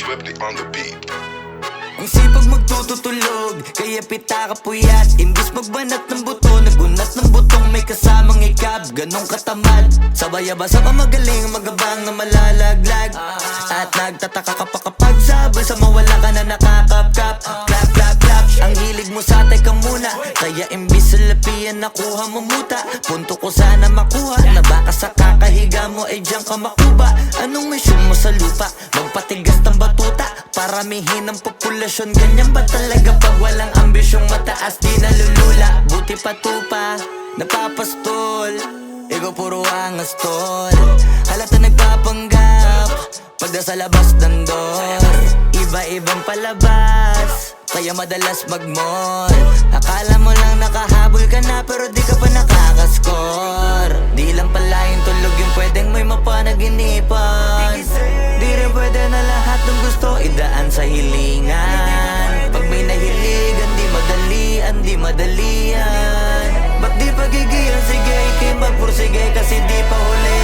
Swifty on the beat. Ang sipag magtututulog, kaya pita ka puyat. Imbis magbanat ng buto, nagunat ng butong may kasamang ikab. Ganong katamad, sabay-abasa pa magaling, magabang na malalaglag. At nagtataka ka pa kapag sabay sa mawala ka na nakakapkap. Clap, clap, clap, ang hilig mo sa teka muna. Kaya imbis sa lapian nakuha mo muta. Punto ko sana makuha, na baka sa kakahiga mo ay diyan ka makuba. Anong mission mo sa lupa? Magpatigas ng batuta, paramihin ang populasyon. Ganyan ba talaga pag walang ambisyong mataas? Di nalulula, buti patupa, napapastol. Ikaw puro angas tol, halata nagpapanggap pagda sa labas ng door. Iba-ibang palabas, kaya madalas mag-mall. Akala mo lang nakahabol ka na, pero di ka pa nakakascore. Di lang pala yung tulog yung pwedeng may mapanaginipan. Di rin pwede na lahat ng gusto idaan sa hilingan. Pag may nahiligan, di madalian. Ba't di pagigilan? Sige, ikay magpursige kasi di pa huli.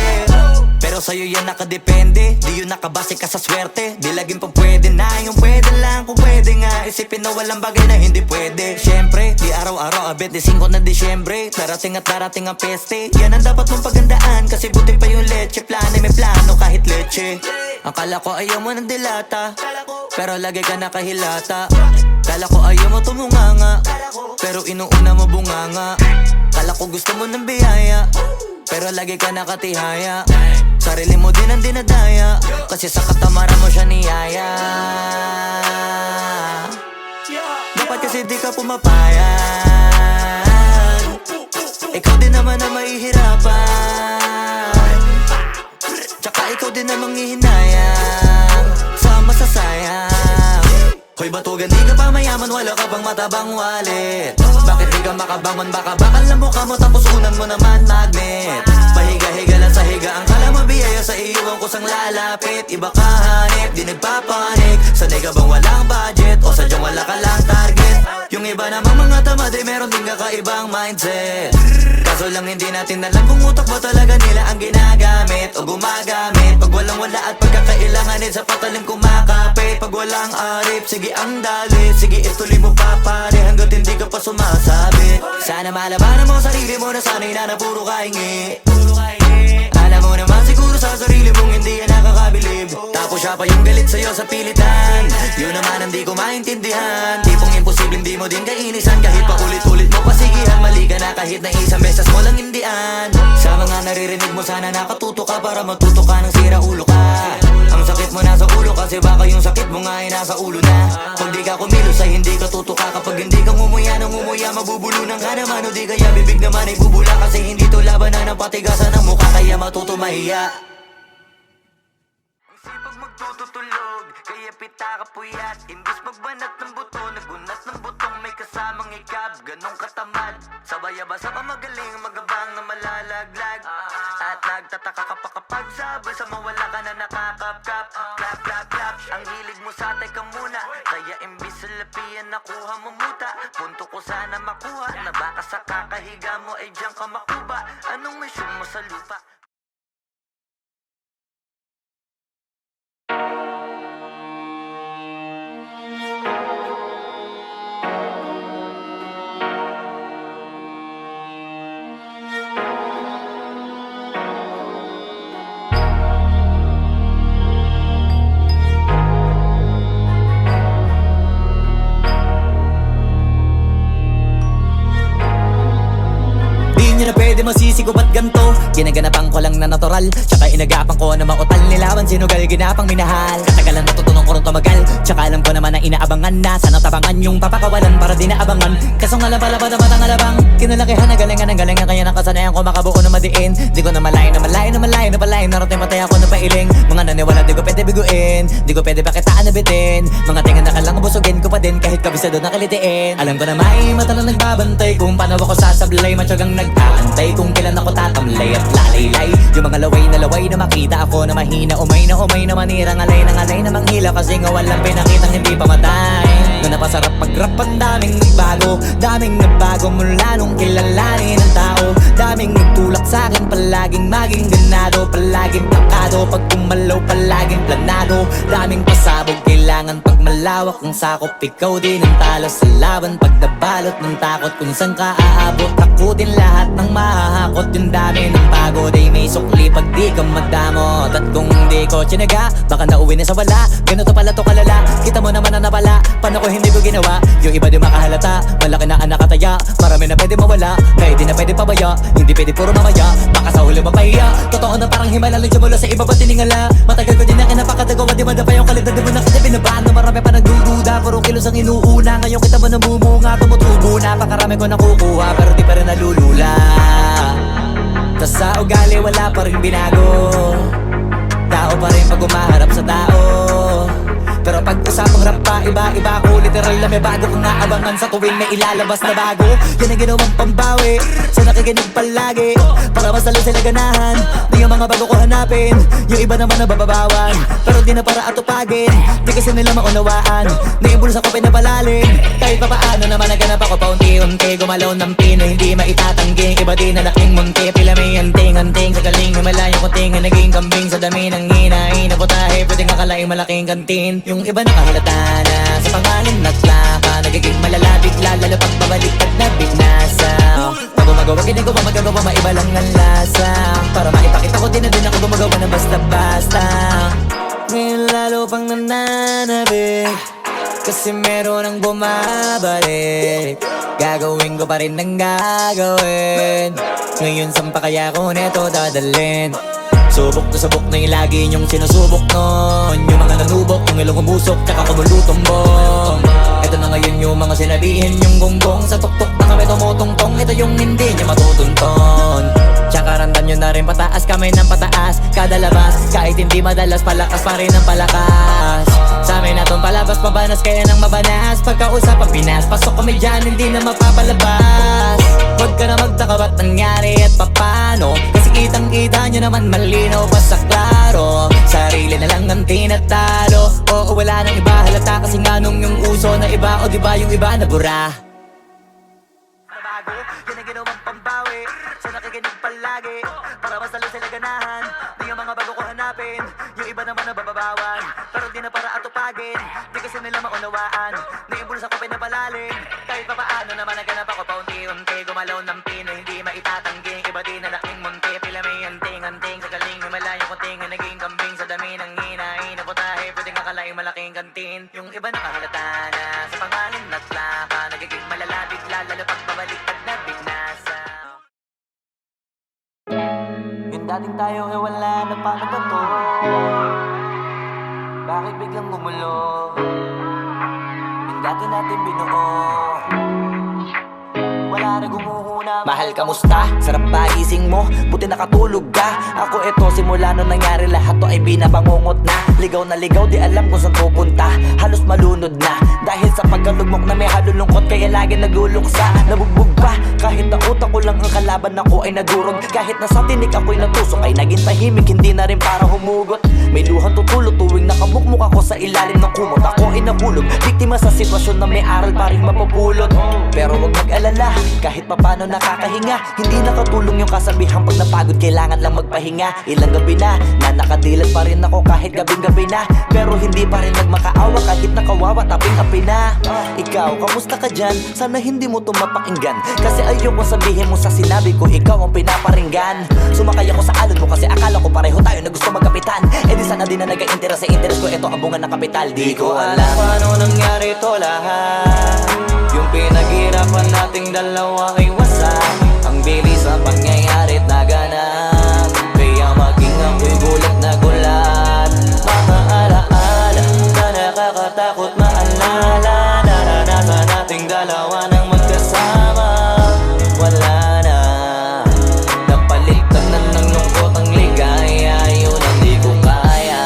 Pero sa'yo yan nakadepende, di yun nakabase ka sa swerte. Di laging pa pwede na, yung pwede lang kung pwede nga. Isipin na walang bagay na hindi pwede. Siyempre, di araw-araw, 25 na Disyembre. Darating at darating ang peste, yan ang dapat mong pagandaan. Kasi buti pa yung leche, plano may plano kahit leche. Akala ko ayaw mo ng dilata, pero lagi ka nakahilata. Kala ko ayaw mo tumunganga, pero inuuna mo bunganga. Kala ko gusto mo ng biyaya, pero lagi ka nakatihaya. Sarili mo din ang dinadaya, kasi sa katamaran mo siya niyaya. Dapat kasi di ka pumapayag, ikaw din naman ang mahihirapan. Tsaka ikaw din namang hihinayang sa masasayang. Hoy batugan, di ka pa mayaman, wala ka pang matabang wallet. Bakit di ka makabangon? Baka bakal na mukha mo tapos unan mo naman magnet. Pahiga-higa lang sa higa, ang kala mo biyaya sa iyo ang kusang lalapit. Iba ka hanip, di nagpapanik. Sanay ka bang walang budget o sadyang wala ka lang target? Yung iba namang mga tamad ay meron din kakaibang mindset. Kaso lang hindi natin alam kung utak ba talaga nila ang ginagamit o gumagamit. Pag walang wala at pagkakailanganin sa patalim kumakapit. Pag walang arip, sige ang dali, sige ituloy mo pa pare hanggat hindi ka pa sumasabi. Sana malabanan mo sarili mo na sanay na puro kahingi. Alam mo naman siguro sa sarili mong hindi yan nakakabilib. Tapos siya pa yung galit sa'yo sa pilitan. Yun naman ang di ko maintindihan. Tipong imposibleng di mo din kainisan. Kahit pa ulit-ulit mo pasigihan, mali ka na kahit na isang beses mo lang hindian. Sa mga naririnig mo sana nakatuto ka para matuto ka ng sira ulo ka. Ang sakit mo nasa ulo kasi baka yung sakit mo nga ay nasa ulo na. Kung di ka kumilos ay hindi ka tutuka. Kapag hindi ka ngumuya ng ngumuya, mabubulunan ka naman. O di kaya bibig naman ay bubula, kasi hindi to labanan ng patigasan ng mukha, kaya matuto mahiya. Ang sipag magtututulog, kaya pita ka puyat. Imbis magbanat ng buto, nagunat ng butong may kasamang ikab. Ganong katamad, sabay-abasa pa magaling, magabang na malalaglag. At nagtataka ka pa kapag sabay sa mawala ka na nakakapkap. Clap, clap, clap, ang hilig mo sa teka muna. Kaya imbis sa lapian nakuha mo muta. Punto ko sana makuha, na baka sa kakahiga mo ay diyan ka makuba. Anong mission mo sa lupa? Na pwede masisi ko ba't ganto? Ginaganapan ko lang na natural, tsaka inagapan ko na mautal nilaban. Sinugal ginapang minahal, katagalan natutunan ko rin tumagal. Tsaka alam ko naman na inaabangan na sana tabangan yung papakawalan para di naabangan. Kaso nga lang pala ba dapat ang alabang kinalakihan na galingan ng galingan, kaya nakasanayan ko makabuo na madiin. Di ko na malayo na malayo na malayo na palayo, narating matay ako na pailing. Mga naniwala di ko pwede biguin, di ko pwede pakitaan na bitin. Mga tingan na kalang busugin ko pa din kahit kabisado na kalitiin. Alam ko na may mata na nagbabantay kung paano ako sasablay, matyagang nag-aantay kung kailan ako tatamlay at lalaylay. Yung mga laway na makita ako na mahina, umay na manira, ngalay na manghila kasi nga walang pinakitang hindi pamatay. Na napasarap pag-rap ang daming nagbago mula nung kilalanin ang tao. Daming nagtulak sa'kin, palaging maging ganado, palaging plakado, pag kumalaw palaging planado. Daming pasabog, kailangan pag malawak ang sakop, ikaw din ang talo sa laban. Pag nabalot ng takot kung saan ka aabot, ako din lahat ng mahahakot. Yung dami ng pagod ay may sukli pag di ka madamot. At kung hindi ko tsinaga, baka nauwi na sa wala. Ganito pala to kalala, kita mo naman na napala. Paano ko hindi ko ginawa? Yung iba di makahalata, malaki na ang nakataya. Marami na pwede mawala, kaya di na pwede pabaya. Hindi pwede puro mamaya, baka sa huli mapahiya. Totoo na parang himala lang siya mula sa iba ba tiningala. Matagal ko din na kinapakatagawa, di man na pa yung kalidad. Di mo na kita binabaan na marami pa nagdududa. Puro kilos ang inuuna, ngayon kita ba namumunga? Tumutubo na, pakarami ko nakukuha, pero di pa rin nalulula. Tas sa ugali wala pa rin binago, tao pa rin pag umaharap sa tao. Pero pag usapang rap pa, iba-iba ko. Literal na may bago kang naabangan sa tuwing may ilalabas na bago. Yan ang ginawang pambawi sa nakikinig palagi, para mas lalo sila ganahan. Di yung mga bago ko hanapin, yung iba naman nababawan, pero di na para atupagin. Di kasi nila maunawaan, naimbulsa ko pinapalalim. Kahit pa paano naman naganap ako paunti-unti, gumalaw ng pino, hindi maitatanggi. Iba din na laking munti, pila may anting-anting. Sa galing himalayo kunting na naging kambing. Sa dami ng hinahin na putahe, pwedeng akalaing malaking kantin. Yung iba nakahalata na sa pangalan at laka, nagiging malala bigla, lalo pag babalik at nabinasa. Pag gumagawa, ginagawa, magagawa, maiba lang ang lasa. Para maipakita ko din na din ako gumagawa ng basta-basta. Ngayon lalo pang nananabik, kasi meron ang bumabalik. Gagawin ko pa rin ng gagawin. Ngayon saan pa kaya ko neto dadalhin? Subok na yung lagi niyong sinusubok nun. Yung mga nanubok, yung ilong umusok, tsaka kumulutong bong. Ito na ngayon yung mga sinabihin yung gonggong. Sa tuktok na kami tumutungtong, ito yung hindi niya matutunton. Tsaka randam nyo na rin pataas, kamay ng pataas kada labas, kahit hindi madalas, palakas pa rin ang palakas. Sa amin natong palabas, mabanas kaya nang mabanas. Pagkausap ang Pinas, pasok kami dyan, hindi na mapapalabas. Huwag ka na magtaka ba't nangyari at papano, kasi kitang-kita nyo naman malinaw pa sa klaro. Sarili na lang ang tinatalo, oo wala nang iba halata, kasi nga nung yung uso na iba, o diba yung iba nabura. Nabago, yun ang ginawang pambawi sa nakikinig palagi, para mas lalo sila ganahan. Di yung mga bago ko hanapin, yung iba naman nababawan, pero di na para atupagin. Di kasi nila maunawaan, naimbulsa ko pinapalalim. Kahit pa paano naman naganap ako paunti-unti, gumalaw ng pino, hindi maitatanggi. Iba din na laking munti, pila may anting-anting. Sa galing himalayo kunting na naging kambing. Sa dami ng hinahin na putahe, pwedeng akalaing malaking kantin. Yung iba nakahalata na sa pangalan at laka, nagiging malala bigla, lalo pag babalik at nabinasa. Yung dating tayo ay wala na, paano ba to? Bakit biglang gumulo? Yung dati natin binuo, wala na gumuhuna. Mahal, kamusta? Sarap ba gising mo? Buti nakatulog ka. Ako eto, simula nung nangyari lahat to ay binabangungot na. Ligaw na ligaw, di alam kung saan pupunta. Halos malunod na, dahil sa pagkalugmok na may halulungkot, kaya lagi nagluluksa. Nabugbog pa, kahit na utak ko lang ang kalaban, ako ay nagurog. Kahit na sa tinik ako'y natusok, ay naging tahimik, hindi na rin para humugot. May luhang tutulo tuwing nakabukmuk ako sa ilalim ng kumot. Ako ay nahulog, biktima sa sitwasyon na may aral pa rin mapupulot. Pero wag mag-alala, kahit papano nakakahinga. Hindi nakatulong yung kasabihang pag napagod kailangan lang magpahinga. Ilang gabi na nakadilat pa rin ako kahit gabing-gabi na, pero hindi pa rin nagmakaawa kahit nakawawa taping-api na. Ikaw, kamusta ka dyan? Sana hindi mo to mapakinggan, kasi ayoko sabihin mo sa sinabi ko ikaw ang pinaparinggan. Sumakay ako sa alon mo kasi akala ko pareho tayo na gusto magkapitan. Eh di sana din na nag-interest sa interest ko, ito ang bunga ng kapital. Di ko alam paano nangyari to lahat, yung pinaghirapan nating dalawa ay wasak. Ang bilis sa pangyayari't naganap, kaya maging ako'y gulat na gulat. Mga alaala na nakakatakot maalala, naranasan nating dalawa nang magkasama. Wala na, napalitan na ng lungkot ang ligaya, yun ang di ko kaya.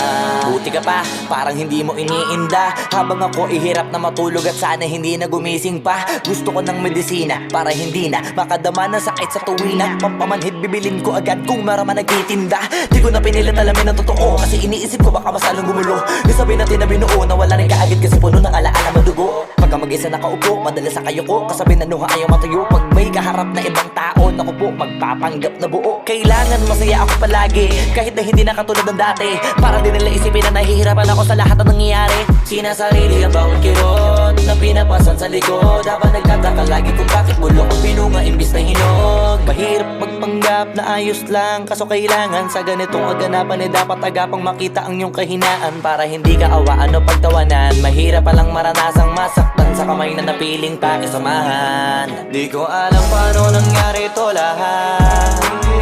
Buti ka pa, parang hindi mo iniinda. Habang ako ihirap na matulog at sana hindi na gumising pa. Gusto ko ng medisina para hindi na makadama ng sakit sa tuwina. Pampamanhid bibilin ko agad kung maraman nagtitinda. Di ko na pinilit alamin ang totoo kasi iniisip ko baka mas lalong gumulo. Isabi natin na binuo na wala rin kaagad kasi puno ng alaala madugo. Pagka mag-isa nakaupo, madalas sa kayo ko kasabi na nuha ayaw matuyo. Pag may kaharap na ibang tao, naku po, magpapanggap na buo. Kailangan masaya ako palagi kahit na hindi na katulad ng dati. Para din nila isipin na nahihirapan ako sa lahat ng nangyayari. Sinasarili ang bawat kirot na pinapasan sa likod. Habang nagtataka lagi kung bakit bulok ang pinunga imbis na hinog. Mahirap magpanggap na ayos lang, kaso kailangan sa ganitong kaganapan dapat agapang makita ang iyong kahinaan. Para hindi ka awaan o pagtawanan. Mahirap palang maranasang masaktan sa kamay na napiling pakisamahan. Di ko alam paano nangyari to lahat.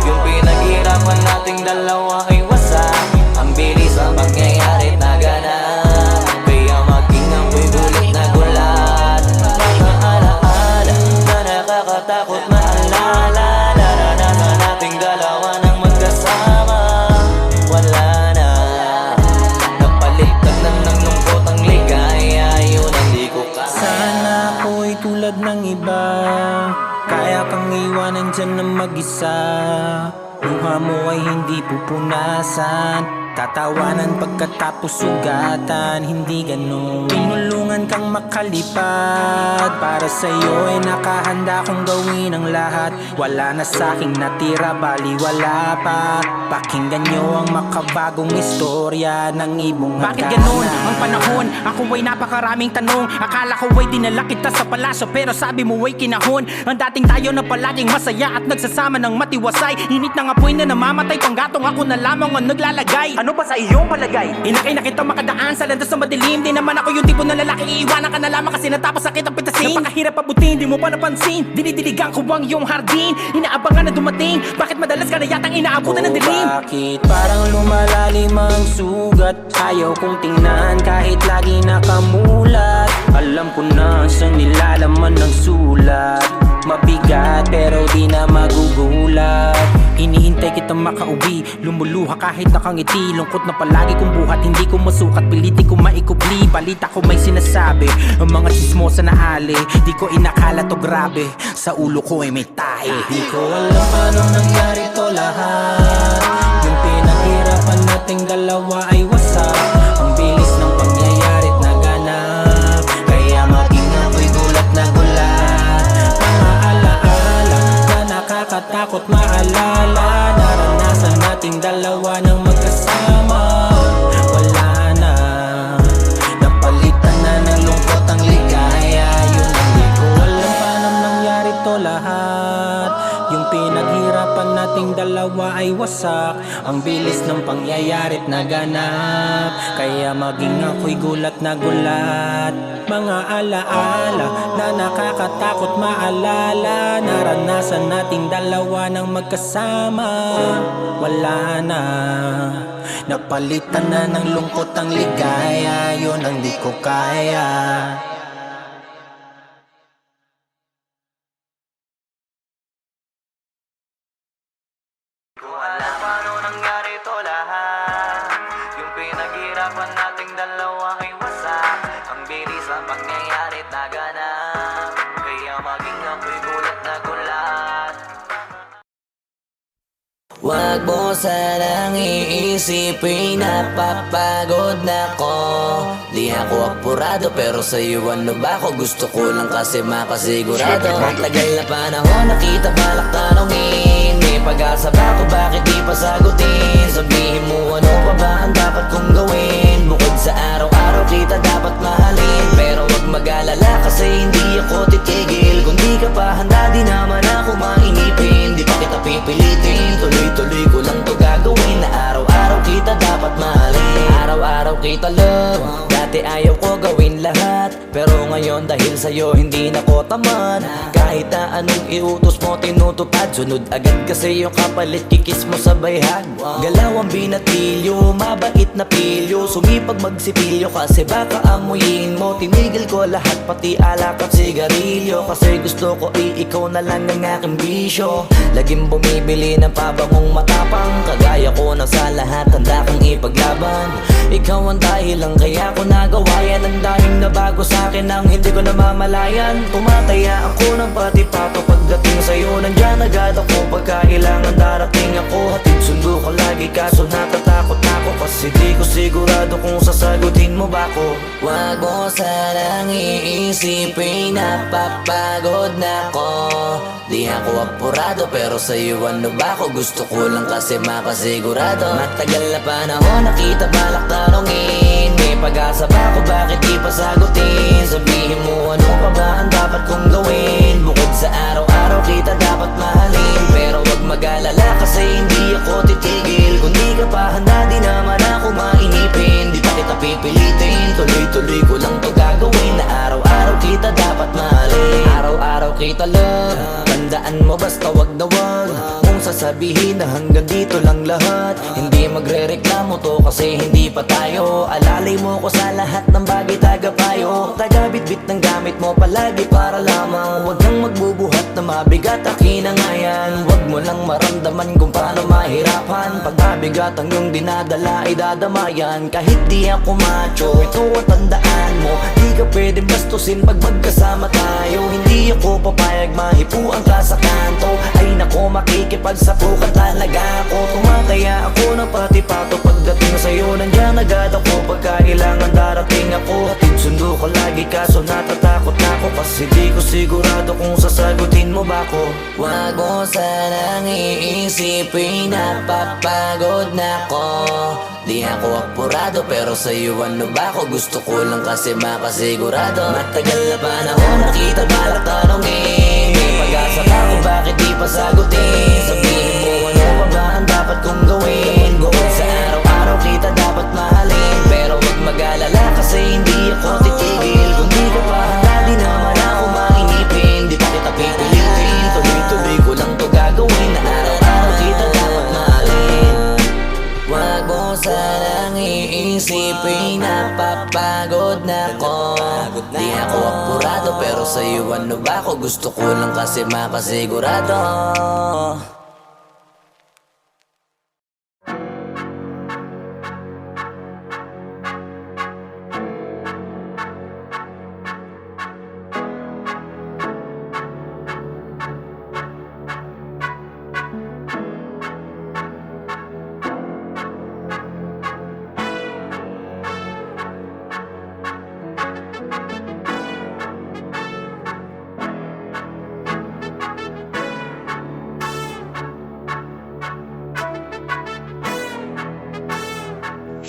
Yung pinaghirapan nating dalawa ay wasak. Ang bilis ang pangyayari na ganap. Kaya maging amoy gulit na gulat. Mga alaala na nakakatakot maalala. Naranasan nating dalawa ng magkasama. Wala na, napalitan na ng lungkot ang ligaya. Yun ang di ko kaya. Sana ako'y tulad ng iba, kaya kang iwanan dyan ng mag-isa. Luha mo ay hindi pupunasan, tatawanan pagkatapos sugatan. Hindi ganon, tinulungan kang makalipad. Para sa'yo ay nakahanda kong gawin ang lahat. Wala na sa'king natira, bali wala pa. Pakinggan nyo ang makabagong istorya ng ibong Bakit ganun ang panahon? Ako ay napakaraming tanong. Akala ko ay dinala kita sa palasyo, pero sabi mo ay kinahon. Ang dating tayo na palaging masaya at nagsasama ng matiwasay. Init ng apoy na namamatay, panggatong ako na lamang ang naglalagay. Ano ba sa iyong palagay? Inakay na kita makadaan sa landas na madilim. Di naman ako yung tipo ng lalaki, iiwanan ka na lamang kasi natapos sakit ang pitasin. Napakahirap abutin, di mo pa napansin. Dinidiligan ko ang iyong hardin. Inaabangan na dumating. Bakit madalas ka na yatang inaabutan ng dilim? Bakit parang lumalalim ang sugat? Ayaw kong tingnan kahit lagi nakamulat. Alam ko na siyang nilalaman ng sulat. Mabigat pero di na magugulat. Hinihintay kitang makauwi, lumuluha kahit nakangiti. Lungkot na palagi kong buhat, hindi ko masukat. Piliti ko maikubli, balita ko may sinasabi. Ang mga chismosa na ali, di ko inakala to grabe. Sa ulo ko ay may tahi. Di ko alam paano nangyari to lahat. Yung pinaghirapan nating dalawa ay wasak. Ang bilis ng pangyayari't naganap, kaya maging ako'y gulat na gulat. Mga alaala na nakakatakot maalala. Naranasan nating dalawa ng magkasama. Wala na, napalitan na ng lungkot ang ligaya. Yun ang di ko alam paano nangyari to lahat. Yung pinaghirapan nating dalawa ay wasak. Ang bilis ng pangyayari't naganap, kaya maging ako'y gulat na gulat. Mga alaala na nakakatakot maalala. Naranasan nating dalawa ng magkasama. Wala na, napalitan na ng lungkot ang ligaya. Yun ang di ko kaya. Di ko alam paano nangyari to lahat. Yung pinaghirapan nating dalawa ay wasak. Ang bilis ang pangyayari't naganap, kaya maging ako'y gulat na gulat. Wag mo sanang iisipin napapagod na ko. Di ako apurado pero sa'yo ano ba ako? Gusto ko lang kasi makasigurado. Tagal na panahon nakita balak tanongin. May pag-asa ba ako bakit di pa sagutin? Sabihin mo ano pa ba ang dapat kong gawin? Bukod sa araw-araw kita dapat mahalin. Pero wag mag-alala kasi hindi ako titigil. Kung di ka pa handa di naman ako mainipin. Di pa kita pipilitin, tuloy-tuloy ko lang to gagawin. Na araw-araw kita dapat mahalin. Araw-araw kita love. Dati ayaw ko gawin lahat, pero ngayon dahil sa'yo hindi na ko tamad. Kahit na anong iutos mo tinutupad, sunod agad kasi yung kapalit, kikis mo sa bayhag. Galaw ang binatilyo, mabait na pilyo, sumipag magsipilyo kasi baka amuyin mo. Tinigil ko lahat pati alak at sigarilyo, kasi gusto ko ay ikaw na lang ang aking bisyo. Laging bumibili ng pabangong matapang, kagaya ko na sa lahat handa kang ipaglaban. Ikaw ang dahilan kaya ko nagawa yan, ang daming nabago sa'kin nang hindi ko namamalayan. Tumataya ako ng pati-pato pagdating sa'yo, nandyan agad ako pagka kailangan darating ako. Hatid sundo ko lagi kaso natatakot ako, kasi di ko sigurado kung sasagutin mo ba ko. Wag mo sanang iisipin napapagod na ko. Di ako apurado pero sa'yo ano ba ko, gusto ko lang kasi makasigurado. Matagal na panahon nakita balak tanongin, may pag-asa ba ko, bakit di pa sagutin? Sabihin mo ano pa ba ang dapat kong gawin, bukod sa araw-araw kita dapat mahalin. Pero wag mag-alala kasi hindi ako titigil, kung di ka pa handa di naman ako mainipin. Di pa kita pipilitin, tuloy-tuloy ko lang to gagawin, na araw-araw kita dapat mahalin. Araw-araw kita love, tandaan mo basta wag na wag mong sasabihin na hanggang dito lang lahat. Hindi magre-reklamo to kasi hindi pa tayo, alalay mo ko sa lahat ng bagay tagapayo. Tagabit-bit ng gamit mo palagi para lamang, wag kang magbubuhat na mabigat akin na nga yan. Wag mo lang maramdaman kung paano mahirapan, pag mabigat ang iyong dinadala ay dadamayan. Kahit di ako macho, ito at tandaan mo, di ka pwede bastusin pag magkasama tayo. Hindi ako papayag mahipuan ka sa kanto, ay nako makikipagsapukan talaga ako. Tumataya ako ng pati-pato pagdating sa'yo, nandyan agad ako pagka kailangan darating ako. Hatid sundo ko lagi kaso natatakot na ako, kasi di ko sigurado kung sasagutin mo ba ko. Wag mo sanang iisipin napapagod na ko. Di ako apurado pero sa'yo ano ba ko, gusto ko lang kasi makasigurado. Matagal na panahon nakita balak tanongin, may pag-asa ba ko, bakit di pa sagutin? Sabihin mo ano pa ba ang dapat kong gawin, bukod sa araw-araw kita dapat mahalin. Pero wag mag-alala kasi hindi ako titigil, kung di ka pa handa di naman ako mainipin. Di pa kita pipilitin, tuloy-tuloy ko lang to gagawin, na araw-araw kita dapat mahalin. Wag mo sanang iisipin napapagod na ko. Di ako apurado pero sa'yo ano ba ko, gusto ko lang kasi makasigurado.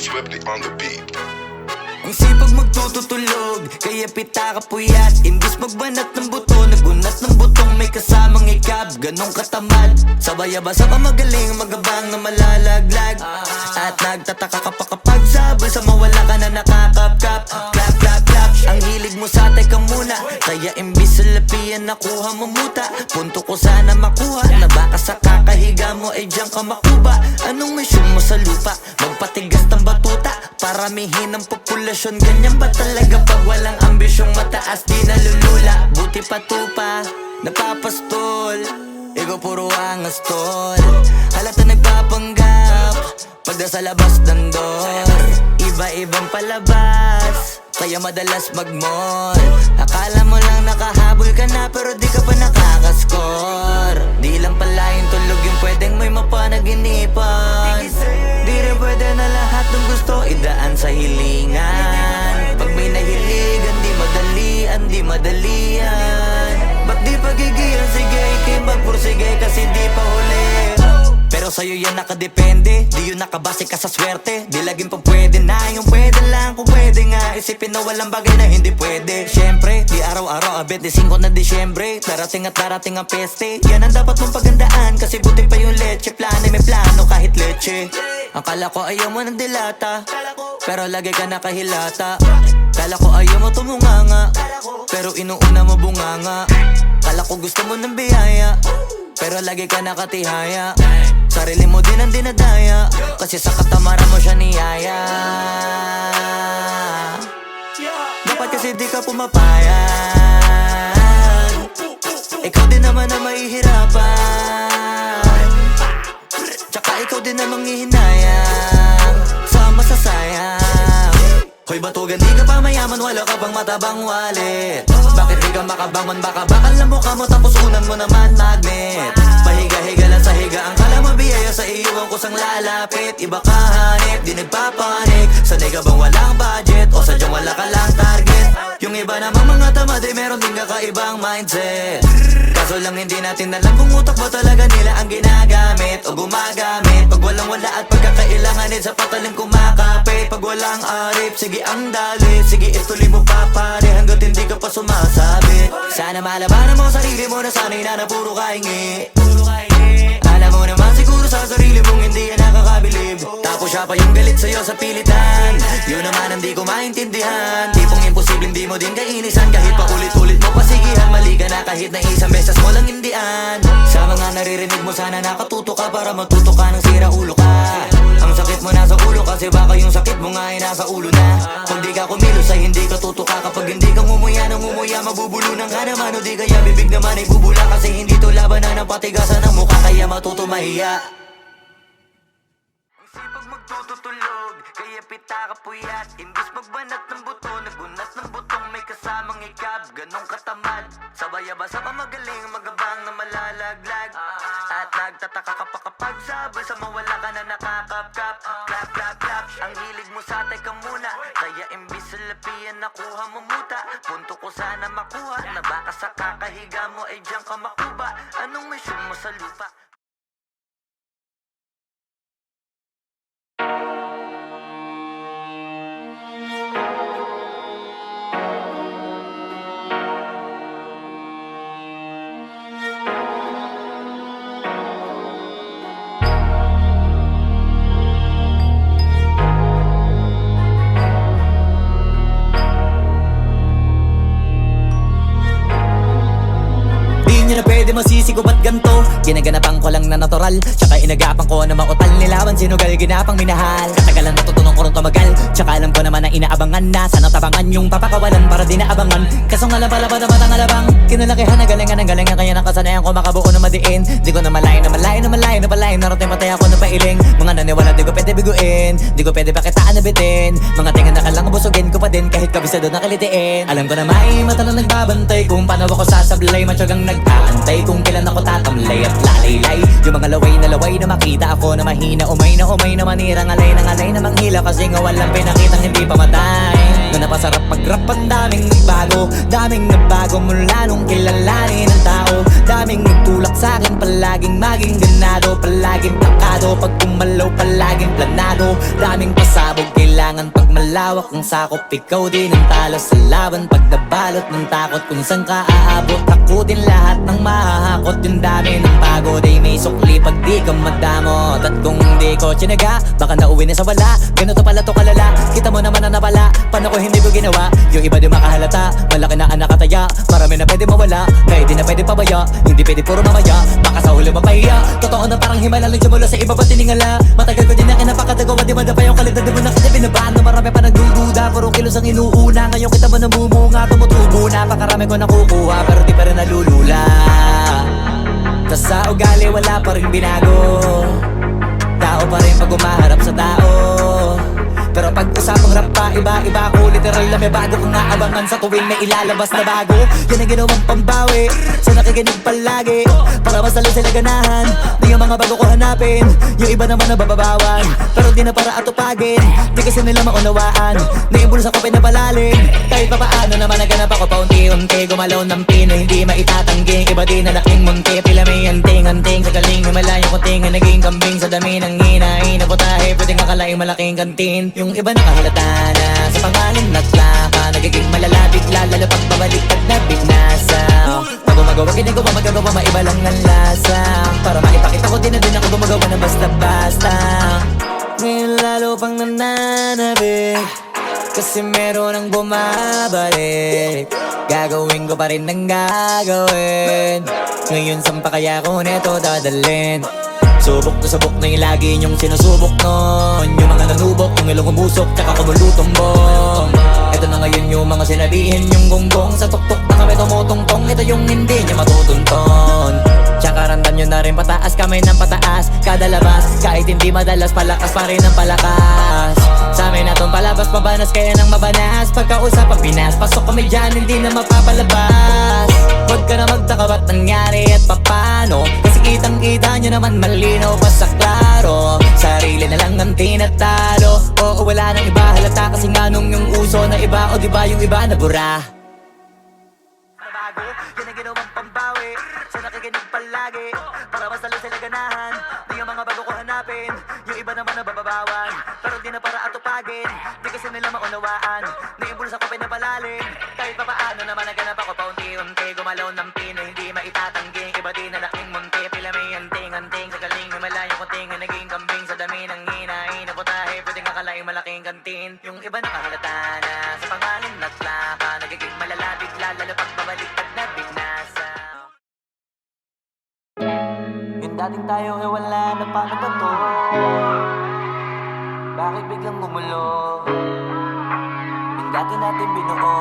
Swiftly on the beat. Ang sipag magtututulog, kaya pita ka puyat. Imbis magbanat ng buto, nagunat ng butong may kasamang ikab. Ganong katamad, sabay-abasa ka magaling, magabang na malalaglag. At nagtataka ka pa kapag sabay sa mawala ka na nakakapkap. Clap, clap, clap, ang hilig mo sa teka muna, kaya imbis sa lapian nakuha mo muta. Punto ko sana makuha, na baka sa kakahiga mo ay diyan ka makuba. Anong mission mo sa lupa? Magpatigas ng batuta, paramihin ang populasyon. Ganyan ba talaga pag walang ambisyong mataas di nalulula? Buti pa tupa, napapastol, ikaw puro angas tol. Halata nagpapanggap, pagda sa labas ng door. Iba-ibang palabas, kaya madalas mag-mall. Akala mo lang nakahabol ka na pero di ka pa nakakascore. Di lang pala yung tulog yung pwedeng may mapanaginipan. Di rin pwede na lahat ng gusto idaan sa hilingan. Pag may nahiligan di madalian, di madalian. Ba't di pagigilan, sige ikipagpursige kasi di pa huli. Pero sa'yo yan nakadepende, di yun nakabase ka sa swerte. Di laging pag pwede na, yung pwede lang kung pwede nga. Isipin na walang bagay na hindi pwede. Siyempre, di araw-araw, 25 na Disyembre. Darating at darating ang peste, yan ang dapat mong pagandaan. Kasi buti pa yung leche, plano may plano kahit leche. Akala ko ayaw mo ng dilata, pero lagi ka nakahilata. Kala ko ayaw mo tumunganga, pero inuuna mo bunganga. Kala ko gusto mo ng biyaya, pero lagi ka nakatihaya. Sarili mo din ang dinadaya, kasi sa katamaran mo siya niyaya. Dapat kasi di ka pumapayan, ikaw din naman na mahihirapan, tsaka ikaw din na manghihinayang sa masasayang. Hoy batugan, di ka pa mayaman, wala ka pang matabang wallet. Bakit di ka makabangon, baka bakal na mukha mo, tapos unan mo naman magnet. Pahiga-higa lang sa higa, ang kala mabiyaya sa iyo ang kusang lalapit. Iba ka hanip, di nagpapanik. Sanay ka bang walang budget, o sadyang wala ka lang target? Yung iba namang mga tamad ay meron din kakaibang mindset. Kaso lang hindi natin alam kung utak ba talaga nila ang ginagamit o gumagamit. Pag walang wala at pagkakailanganin sa patalim kumakapit. Pag walang arip, sige ang dali, sige ituloy mo pa pare hanggat hindi ka pa sumasabit. Sana malabanan mo sarili mo na sanay na puro kahingi. Alam mo naman siguro sa sarili mong hindi yan nakakabilib. Tapos siya pa yung galit sa'yo sa pilitan. Yun naman ang di ko maintindihan. Tipong imposibleng di mo din kainisan, kahit pa ulit-ulit mo pasigihan. Mali ka na kahit na isang beses mo lang hindian. Sa mga naririnig mo sana nakatuto ka para matuto ka ng sira ulo ka. Ang sakit mo nasa ulo kasi baka yung sakit mo nga ay nasa ulo na. Kung di ka kumilos ay hindi ka tutuka. Kapag hindi ka ngumuya ng ngumuya, mabubulunan ka naman. O di kaya bibig naman ay bubula, kasi hindi to labanan ng patigasan ng mukha, kaya matuto mahiya. Ang sipag magtututulog, kaya pita ka puyat. Imbis magbanat ng buto, nagunat ng butong may kasamang ikab. Ganong katamad, sabay-abasa pa magaling, magabang na malalaglag. At nagtataka ka pa kapag sabay sa mawala ka na nakakapkap. Clap, clap, clap, ang hilig mo sa teka muna. Kaya imbis sa lapian nakuha mo muta. Punto ko sana makuha, na baka sa kakahiga mo ay diyan ka makuba. Anong mission mo sa lupa? Di na pwede masisi ko ba't ganto? Ginaganapan ko lang na natural, tsaka inagapan ko na mautal. Nilawan sinugal, ginapang minahal. Katagalan natutunan ko rin tumagal, tsaka alam ko naman na inaabangan na. Sana tabangan yung papakawalan para di naabangan. Kaso nga lang pala ba naman ang alabang kinalakihan na galingan, kaya nakasanayan ko makabuo na madiin. Di ko na malayo narating matay ako na pailing. Mga naniwala di ko pwede biguin, di ko pwede pakitaan na bitin. Mga tingan na kalang busugin ko pa din kahit kabisado na kalitiin. Alam ko na may mata na nagbabantay kung paano ako sasablay. Matyagang nag-aantay kung kailan ako tatamlay at lalaylay. Yung mga laway na makita ako na mahina. Umay na manira, ngalay na manghila. Kasi nga walang pinakitang hindi pamatay. Na napasarap mag-rap, ang daming nagbago mula nung kilalanin ang tao. Daming nagtulak sa'kin, palaging maging ganado, palaging takado. Pag kumalaw, palaging planado. Daming pasabog, kailangan pag malawak ang sakop. Ikaw din ang talo sa laban, pag nabalot ng takot kung saan ka aabot. Ako din lahat ng mahahakot, yung dami ng pagod ay may sukli pag di ka madamot. At kung di ko tsinaga, baka nauwi na sa wala. Ganito pala to kalala, kita mo naman na napala. Paano ko hindi ko ginawa? Yung iba di makahalata, malaki na anak kataya. Marami na pwede mawala, kaya di na pwede pabaya. Hindi pwede puro mamaya, baka sa huli mapahiya. Totoo na parang himala lang mula sa iba pa tiningala. Matagal ko din na kinapakadagawa, di madapa yung kalidad. Di mo na kasi binabaan na marami pa nagdududa. Puro kilos ang inuuna, ngayon kita mo namumunga. Tumutubo na, pakarami ko nakukuha, pero di pa rin nalulula. Tas sa ugali wala pa rin binago, tao pa rin pag umaharap sa tao. Pero pag usapang rap pa, iba-iba ko. Literal na may bago kong naabangan sa tuwing may ilalabas na bago. Yan ang ginawang pambawi sa nakikinig palagi, para mas lalo sila ganahan na yung mga bago ko hanapin. Yung iba naman nabababawan, pero di na para atupagin. Di kasi nila maunawaan na yung bulsa ko pinapalalim. Kahit pa paano naman naganap ako paunti-unti. Gumalaw ng pino, hindi maitatanggi. Iba din na laking munti, pila may anting-anting. Sa galing may malayong kunting, naging kambing sa dami ng hinahin na putahe. Pwedeng akalaing malaking kantin. Yung iba nakahalata na sa pangalan naglaka, nagiging malala bigla, lalo pag pabaliktad na bignasa. Pag gumagawa, ginagawa, magagawa, maiba lang ang lasa. Para maipakita ko din na din ako gumagawa ng basta-basta. Ngayon lalo pang nananabik, Kasi meron ang bumabalik. Gagawin ko pa rin ang gagawin. Ngayon saan pa kaya ko neto dadalhin? Subok na yung lagi niyong sinusubok nun. Yung mga nanubok, yung ilong umusok, tsaka kumulutong bong. Ito na ngayon yung mga sinabihin yung gonggong. Sa tuktok na kami tumutungtong, ito yung hindi niya matutunton. Tsaka randam nyo na rin pataas, kamay ng pataas. Kada labas, kahit hindi madalas, palakas pa rin ang palakas. Sa amin na tong palabas, pabanas kaya nang mabanas. Pagkausap ang Pinas, pasok kami dyan, hindi na mapapalabas. Huwag ka na magtaka ba't nangyari at papano. Kasi kitang-kita nyo naman malinaw pa sa klaro. Sarili na lang ang tinatalo. Oo, wala nang iba, halata kasi nga nung yung uso na iba. O diba yung iba na bura. Bago, yan ang ginawang pambawi. Sa nakikinig palagi, para mas lalo sila ganahan. Di yung mga bago ko hanapin, yung iba naman na bababawan. Pero di na para atupagin, di kasi nila maunawaan. Naimbulsa ko pinapalalim, kahit pa paano naman naganap ako paunti-unti. Gumalaw ng pino, hindi maitatanggi. Iba din na laking munti, pila may anting-anting. Sa galing may malayong kuting, naging kambing. Sa dami ng hinahin na putahe, pwedeng akalaing malaking kantin. Yung iba nakahalata na, sa pangalan naglaka. Nagiging malalapit, lalo pag babaliktad na binasa. Yung dating tayo ay wala na, paano ba to? Bakit biglang gumulo? Yung dati natin binuo,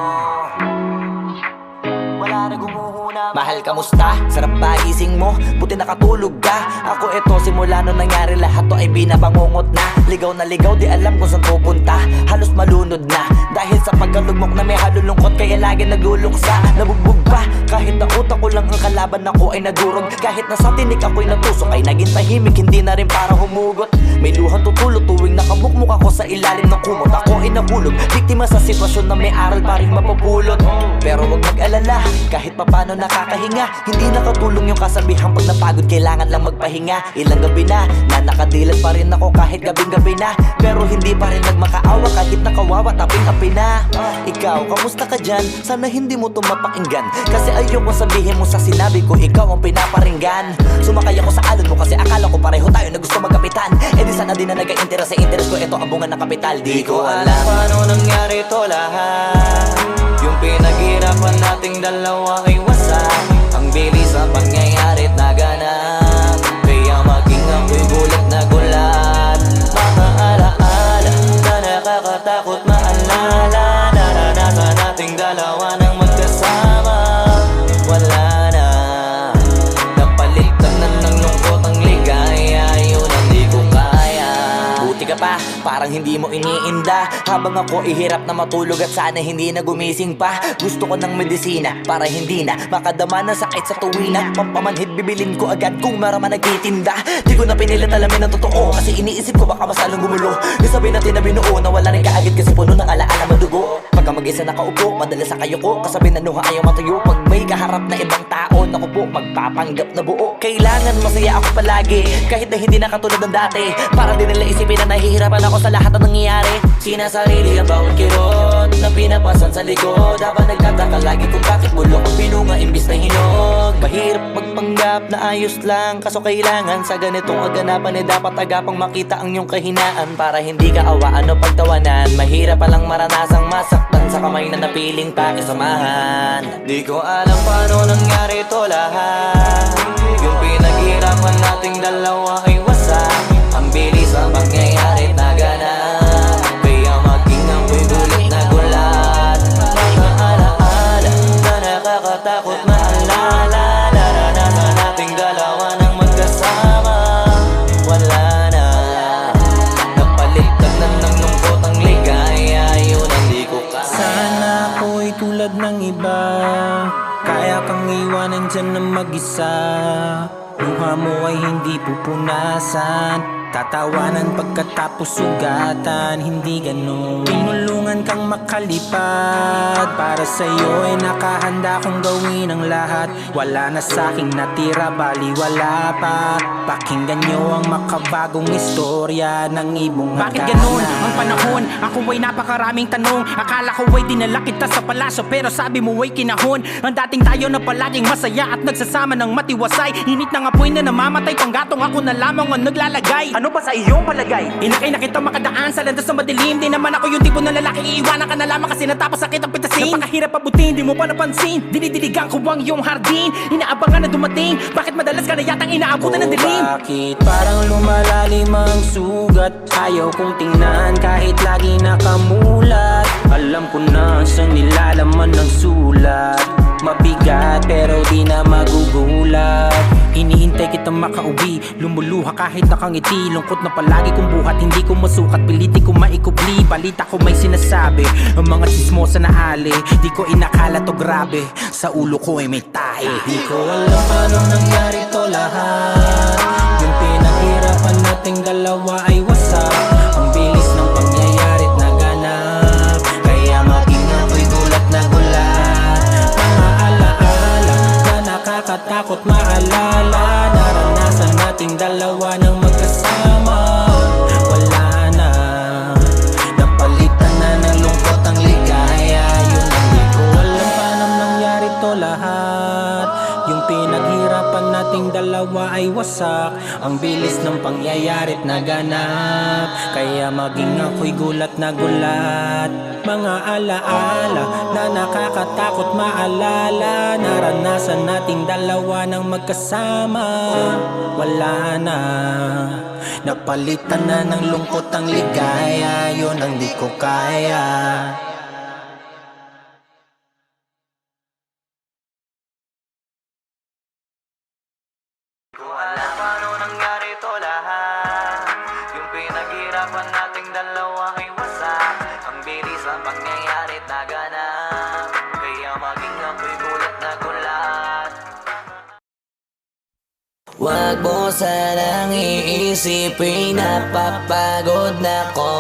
wala na gumuhuna. Mahal, kamusta? Sarap ba gising mo? Buti nakatulog ka. Ako eto, simula nung nangyari lahat to ay binabangungot na. Ligaw na ligaw, di alam kung saan pupunta. Halos malunod na dahil sa pagkalugmok na may halulungkot. Kaya lagi nagluluksa, nabugbog pa. Kahit na utak ko lang ang kalaban ako ay nagurog. Kahit na sa tinik ako'y natusok ay naging tahimik, hindi na rin para humugot. May luhang tutulog tuwing nakabukmuk ako sa ilalim ng kumot. Ako ay nahulog, biktima sa sitwasyon na may aral pa rin mapupulot. Pero wag mag-alala, kahit papano nakakahinga. Hindi nakatulong yung kasabihan, pag napagod kailangan lang magpahinga. Ilang gabi na nakadilat pa rin ako kahit gabing-gabi na. Pero hindi pa rin nagmakaawa kahit nakawawa taping-api na. Ikaw, kamusta ka dyan? Sana hindi mo to mapakinggan, kasi ayoko sabihin mo sa sinabi ko ikaw ang pinaparinggan. Sumakay ako sa alon mo kasi akala ko pareho tayo na gusto magkapitan. Eh di sana din na nag-interest sa interest ko, ito ang bunga ng kapital. Di ko alam paano nangyari to lahat. Yung pinaghirapan nating dalawa ay wasak. Ang bilis ang pangyayari't naganap, kaya maging ako'y gulat na gulat. Mga alaala na nakakatakot maalala. Naranasan nating dalawa ng magkasama. Wala na, napalitan na ng lungkot ang ligaya. Yun ang di ko kaya. Buti ka pa, parang hindi mo iniinda. Habang ako ihirap na matulog at sana hindi na gumising pa. Gusto ko ng medisina para hindi na makadama ng sakit sa tuwina. Pampamanhid bibilin ko agad kung maraman nagtitinda. Di ko na pinilit alamin ang totoo, kasi iniisip ko baka masalong gumulo. Isabi natin na binuo na wala rin kaagad kasi puno ng alaala madugo. Pagka mag-isa nakaupo, madalas sa kayo ko. Kasabi na nuha ayaw matuyo. Pag may kaharap na ibang tao, naku po, magpapanggap na buo. Kailangan masaya ako palagi, kahit na hindi na katulad ng dati. Para din nila isipin na nahihirapan ako sa lahat ng nangyayari. Sinasarili ang bawat kirot na pinapasan sa likod. Habang nagtataka lagi kung bakit bulok ang pinunga imbis na hinog. Mahirap magpanggap na ayos lang, kaso kailangan sa ganitong aganapan eh dapat agapang makita ang iyong kahinaan. Para hindi ka awaan o pagtawanan, mahirap palang maranasang masaktan sa kamay na napiling pakisamahan. Di ko alam paano nangyari to lahat. Yung pinaghirapan nating dalawa ay wasak. Ang bilis ang pangyayari't naganap, kaya maging ako'y gulat na gulat. Mga alaala na nakakatakot maalala. Naranasan nating dalawa ng magkasama. Wala na, napalitan na ng lungkot ang ligaya. Yun ang di ko kaya. Sana ako'y tulad ng iba, kaya kang iwanan dyan na mag-isa. Luha mo ay hindi pupunasan, tatawanan pagkatapos sugatan. Hindi ganun, tinulungan kang makalipad. Para sa'yo ay nakahanda kong gawin ang lahat. Wala na sa'king natira, bali wala pa. Pakinggan nyo ang makabagong istorya ng ibong Bakit hagana. ganun ang panahon? Ako ay napakaraming tanong. Akala ko ay dinala kita sa palasyo, pero sabi mo ay kinahon. Ang dating tayo na palaging masaya at nagsasama ng matiwasay. Init ng apoy na namamatay, panggatong ako na lamang ang naglalagay. Ano ba sa iyong palagay? Inakay na kita makadaan sa landas na madilim. Di naman ako yung tipo na lalaki, iiwanan ka na lamang kasi natapos sakit ang pitasin. Napakahirap abutin, di mo pa napansin. Dinidiligan ko ang iyong hardin. Inaabangan na dumating. Bakit madalas ka na yatang inaabutan ng dilim? Bakit parang lumalalim ang sugat? Ayaw kong tingnan kahit lagi nakamulat. Alam ko na sa nilalaman ng sulat. Mabigat pero di na magugulat. Hinihintay kitang makauwi, lumuluha kahit nakangiti. Lungkot na palagi kong buhat, hindi ko masukat, piliti ko maikubli. Balita ko may sinasabi, ang mga chismosa na ali. Di ko inakala to grabe, sa ulo ko ay may tahi. Di ko alam paano nangyari to lahat. Yung pinaghirapan nating dalawa ay wasak. Ang bilis ng pangyayari't naganap, kaya maging ako'y gulat na gulat. Mga alaala na nakakatakot maalala. Naranasan nating dalawa ng magkasama. Wala na, napalitan na ng lungkot ang ligaya. Yun ang di ko alam paano nangyari to lahat. Yung pinaghirapan nating dalawa ay wasak. Ang bilis ng pangyayari't naganap, kaya maging ako'y gulat na gulat. Mga alaala na nakakatakot maalala. Naranasan nating dalawa ng magkasama. Wala na, napalitan na ng lungkot ang ligaya. Yun ang di ko kaya. Ko alam paano nangyari to lahat. Yung pinaghirapan nating dalawa ay wasak. Ang bilis ang pangyayari't naganap, kaya maging ako'y gulat na gulat. Wag mo sanang iisipin, napapagod na ko.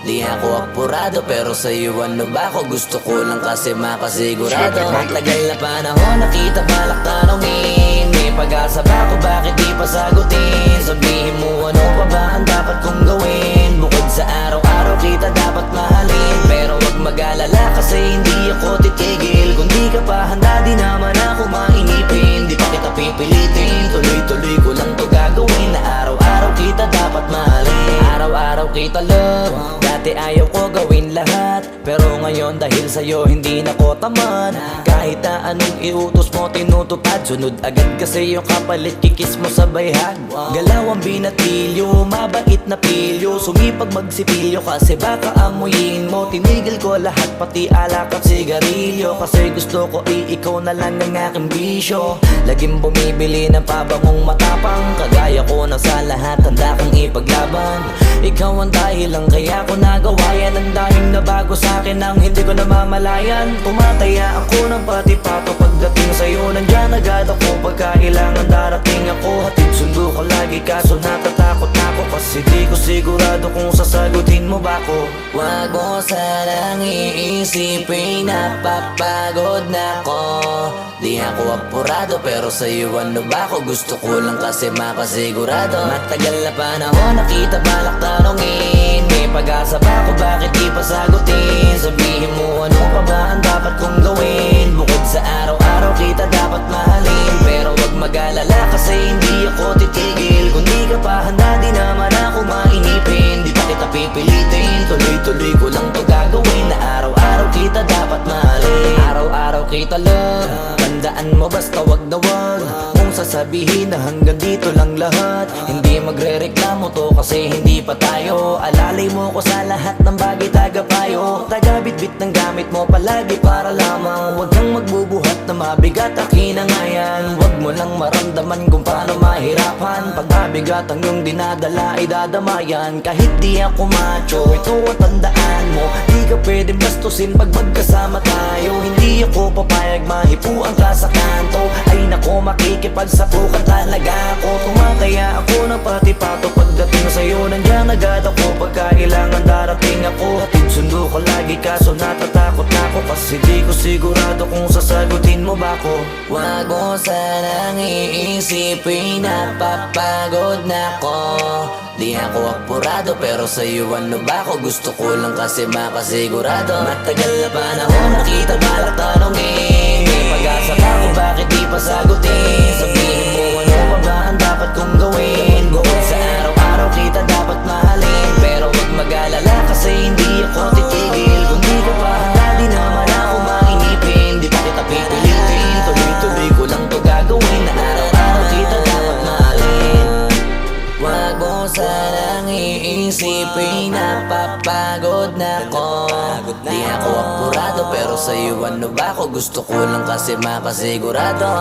Di ako apurado pero sa'yo ano ba ako? Gusto ko lang kasi makasigurado. Matagal na panahon nakita balak tanongin. May pag-asa ba ako, bakit di pa sagutin? Sabihin mo ano pa ba ang dapat kong gawin? Bukod sa araw-araw kita dapat mahalin. Pero wag mag-alala kasi hindi ako titigil. Kung di ka pa handa di naman ako mainipin. Di pa kita pipilitin, tuloy-tuloy ko lang to gagawin. Na araw-araw kita dapat mahalin. Araw-araw kita love. Dati ayaw ko gawin lahat, pero ngayon dahil sa'yo hindi na ko tamad. Kahit na anong iutos mo tinutupad, sunod agad kasi yung kapalit kikis mo sa bayhag. Galaw ang binatilyo, mabait na pilyo. Sumipag magsipilyo kasi baka amuyin mo. Tinigil ko lahat pati alak at sigarilyo, kasi gusto ko ikaw na lang ang aking bisyo. Laging bumibili ng pabangong matapang, kagaya ko na sa lahat handa kang ipaglaban. Ikaw ang dahilan kaya ko nagawa yan. Ang dahing na bago sa'kin ang hindi ko namamalayan. Tumataya ako ng pati-pato pagdating sa'yo. Nandyan agad ako pagkailangan darating ako. Hatid sundo ko lagi kaso natatakot na ako, kasi di ko sigurado kung sasagutin mo ba ko. Wag mo sanang iisipin, napapagod na ko. Di ako apurado pero sa'yo ano ba ako? Gusto ko lang kasi makasigurado. Matagal na panahon nakita balak tanongin. May pag-asa ba ako, bakit di pa sagutin? Sabihin mo ano pa ba ang dapat kong gawin? Bukod sa araw-araw kita dapat mahalin. Pero wag mag-alala kasi hindi ako titigil. Kung di ka pa handa di naman ako mainipin. Di pa kita pipilitin, tuloy-tuloy ko lang to gagawin. Na araw-araw kita dapat mahalin. Araw-araw kita love. Tandaan mo basta wag na wag mong sasabihin na hanggang dito lang lahat. Hindi magre-reklamo to kasi hindi pa tayo. Alalay mo ko sa lahat ng bagay, tagapayo. Tagabitbit ng gamit mo palagi para lamang. Huwag kang magbubuhat na mabigat, akin na nga yan. Huwag mo lang maramdaman kung paano mahirapan. Pag mabigat ang iyong dinadala ay dadamayan. Kahit di ako macho, ito ang tandaan mo. Di ka pwedeng bastusin pag magkasama tayo. Hindi ako papayag mahipuan ka sa kanto. Ay nako makikipag sapukan talaga ako. Tumataya ako ng pati pato. Pagdating sa'yo nandiyan agad ako. Pagkailangan darating ako. Hatid sundo ko lagi kaso natatakot na ako. Kasi di ko sigurado kung sasagutin mo ba ko. Wag mo sanang iisipin, napapagod na ko. Di ako apurado pero sa'yo ano ba ako? Gusto ko lang kasi makasigurado. Matagal na panahon nakita balak tanongin. May pag-asa pa ako bakit di pa sagutin? Sabihin mo ano pa ba ang dapat kong gawin? Bukod sa araw-araw kita dapat mahalin. Pero wag mag-alala kasi hindi ako titigil. Kung di ka pa handa di naman ako mainipin. Di pa kita pipilitin, tuloy-tuloy ko lang to gagawin. Na araw-araw kita dapat mahalin. Wag mo sanang iisipin, napapagod na ko. Di ako apurado pero sa'yo ano ba ako? Gusto ko lang kasi makasigurado.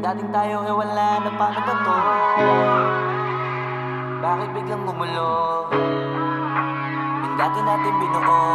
Dating tayo wala na paano ba to? Bakit biglang gumulo? Yung dati natin binuo,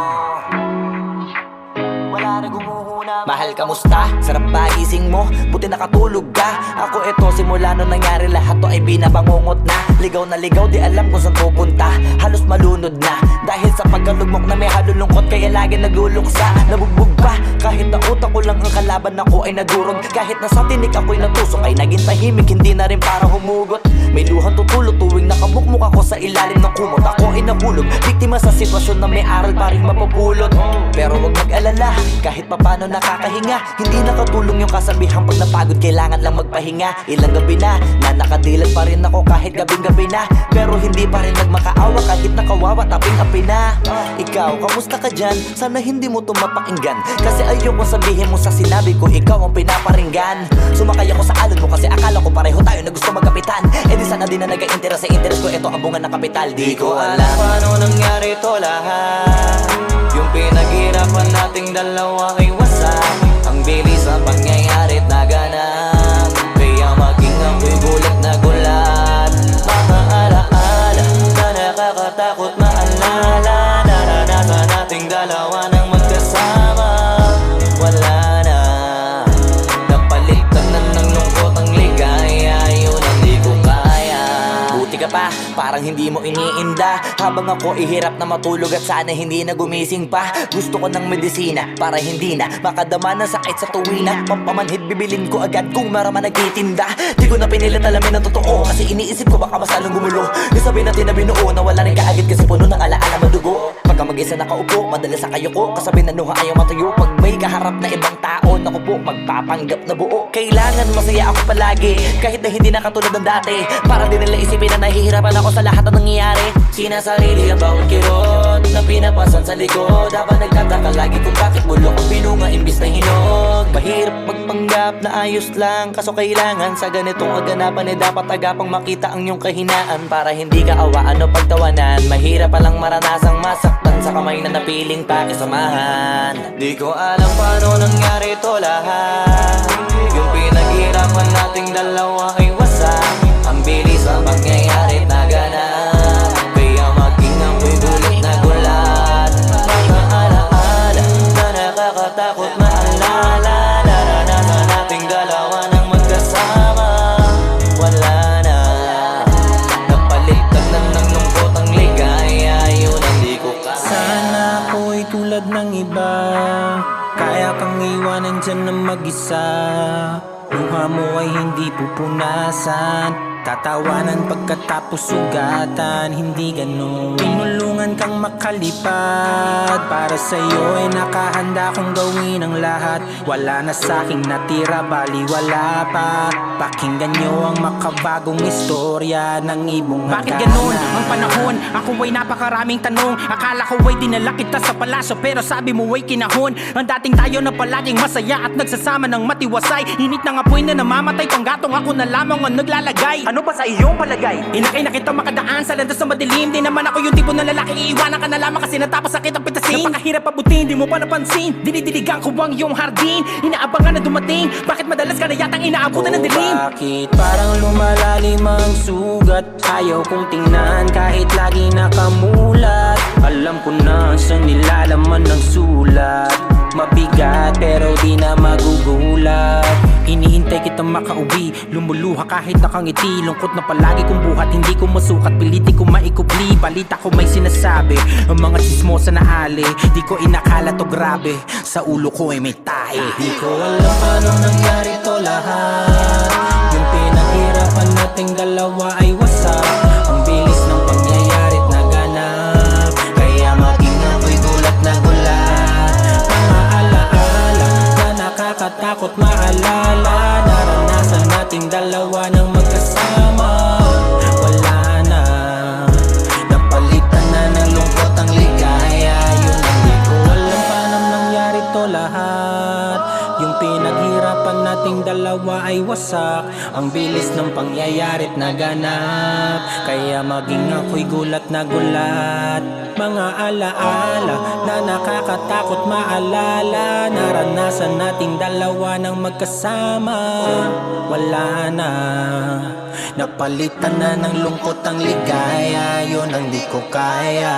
wala na gumuhuna. Mahal, kamusta? Sarap ba gising mo? Buti nakatulog ka. Ako eto, simula nung nangyari lahat to ay binabangungot na. Ligaw na ligaw, di alam kung saan pupunta. Halos malunod na dahil sa pagkalugmok na may halulungkot, kaya lagi nagluluksa. Nabugbog pa kahit na utak ko lang ang kalaban, ako ay nagurog. Kahit na sa tinik ako'y natusok, ay naging tahimik, hindi na rin para humugot. May luhang tutulog tuwing nakamukmuk ako sa ilalim ng kumot. Ako ay nahulog, biktima sa sitwasyon na may aral pa rin mapupulot. Pero wag mag-alala, kahit papano nakakahinga. Hindi nakatulong yung kasabihan, pag napagod kailangan lang magpahinga. Ilang gabi na nakadilat pa rin ako kahit gabing-gabi na. Pero hindi pa rin nagmakaawa kahit nakawawa, taping-api na. Ikaw, kamusta ka dyan? Sana hindi mo to mapakinggan, kasi ayoko sabihin mo sa sinabi ko ikaw ang pinaparinggan. Sumakay ako sa alon mo kasi akala ko pareho tayo na gusto magkapitan. Eh di sana din na nag-interest sa interest ko, eto ang bunga ng kapital. Di ko alam paano nangyari to lahat. Yung pinaghirapan nating dalawa ay wasak. Ang bilis ang pangyayari't naganap, kaya maging ako'y gulat na gulat. Mga alaala na nakakatakot maalala. Naranasan nating dalawa nang magkasama. Wala na, napalitan na ng lungkot ang ligaya. Yun ang di ko kaya. Buti ka pa, parang hindi mo iniinda. Habang ako ihirap na matulog at sana hindi na gumising pa. Gusto ko ng medisina para hindi na makadama ng sakit sa tuwina. Pampamanhid bibilin ko agad kung maraman nagtitinda. Di ko na pinilit alamin ang totoo, kasi iniisip ko baka masalong gumulo. Nasabi natin na binuo na wala rin kaagad, kasi puno ng alaala madugo. Pagka mag-isa nakaupo, madalas sa kayo ko. Kasabi na nuha ayaw matuyo. Pag may kaharap na ibang tao, naku po, magpapanggap na buo. Kailangan masaya ako palagi, kahit na hindi na katulad ng dati. Para din nila isipin na nahihirapan ako sa lahat ng nangyayari. Sinasarili ang bawat kirot na pinapasan sa likod. Habang nagtataka lagi kung bakit bulok ang pinunga imbis na hinog. Mahirap magpanggap na ayos lang, kaso kailangan sa ganitong aganapan dapat agapang makita ang iyong kahinaan. Para hindi ka awaan o pagtawanan, mahirap palang maranasang masaktan sa kamay na napiling pakisamahan. Di ko alam paano nangyari to lahat. Yung pinaghirapan nating dalawa ay wasak. Ang bilis ang pangyayari't naganap, kaya maging ako'y gulat na gulat. Mga alaala na nakakatakot maalala. Naranasan nating dalawa nang magkasama. Wala na, napalitan na ng lungkot ang ligaya. Yun ang di ko kaya. Sana ako'y tulad ng iba, kaya kang iwanan dyan na mag-isa. Luha mo ay hindi pupunasan, tatawanan pagkatapos sugatan. Hindi ganun, tinulungan kang makalipad. Para sa'yo ay nakahanda kong gawin ang lahat. Wala na sa'king natira, bali wala pa. Pakinggan nyo ang makabagong istorya ng ibong hagana. Bakit ganun ang panahon? Ako ay napakaraming tanong. Akala ko ay dinala kita sa palasyo, pero sabi mo ay kinahon. Ang dating tayo na palaging masaya at nagsasama ng matiwasay. Init ng apoy na namamatay, panggatong ako na lamang ang naglalagay. Ano ba sa iyong palagay? Inakay na kita makadaan sa landas na madilim. Di naman ako yung tipo na lalaki, iiwanan ka na lamang kasi natapos sakit ang pitasin. Napakahirap abutin, di mo pa napansin. Dinidiligan ko ang iyong hardin, inaabangan na dumating. Bakit madalas ka na yatang inaabutan ng dilim? Bakit parang lumalalim ang sugat? Ayaw kong tingnan kahit lagi nakamulat. Alam ko na sa nilalaman ng sulat. Mabigat pero di na magugulat. Hinihintay kitang makauwi, lumuluha kahit nakangiti. Lungkot na palagi kong buhat, hindi ko masukat. Piliti ko maikubli, balita ko may sinasabi. Ang mga chismosa na ali, di ko inakala to grabe. Sa ulo ko ay may tahi. Di ko alam paano nangyari to lahat. Yung pinaghirapan nating dalawa ay wasak. Ang bilis ng pangyayari't naganap, kaya maging ako'y gulat na gulat. Mga alaala na nakakatakot maalala. Naranasan nating dalawa ng magkasama. Wala na, napalitan na ng lungkot ang ligaya. Yun ang di ko alam paano nangyari to lahat. Yung pinaghirapan nating dalawa ay wasak. Ang bilis ng pangyayari't naganap, kaya maging ako'y gulat na gulat. Mga alaala na nakakatakot maalala. Naranasan nating dalawa ng magkasama. Wala na, napalitan na ng lungkot ang ligaya. Yun ang di ko kaya.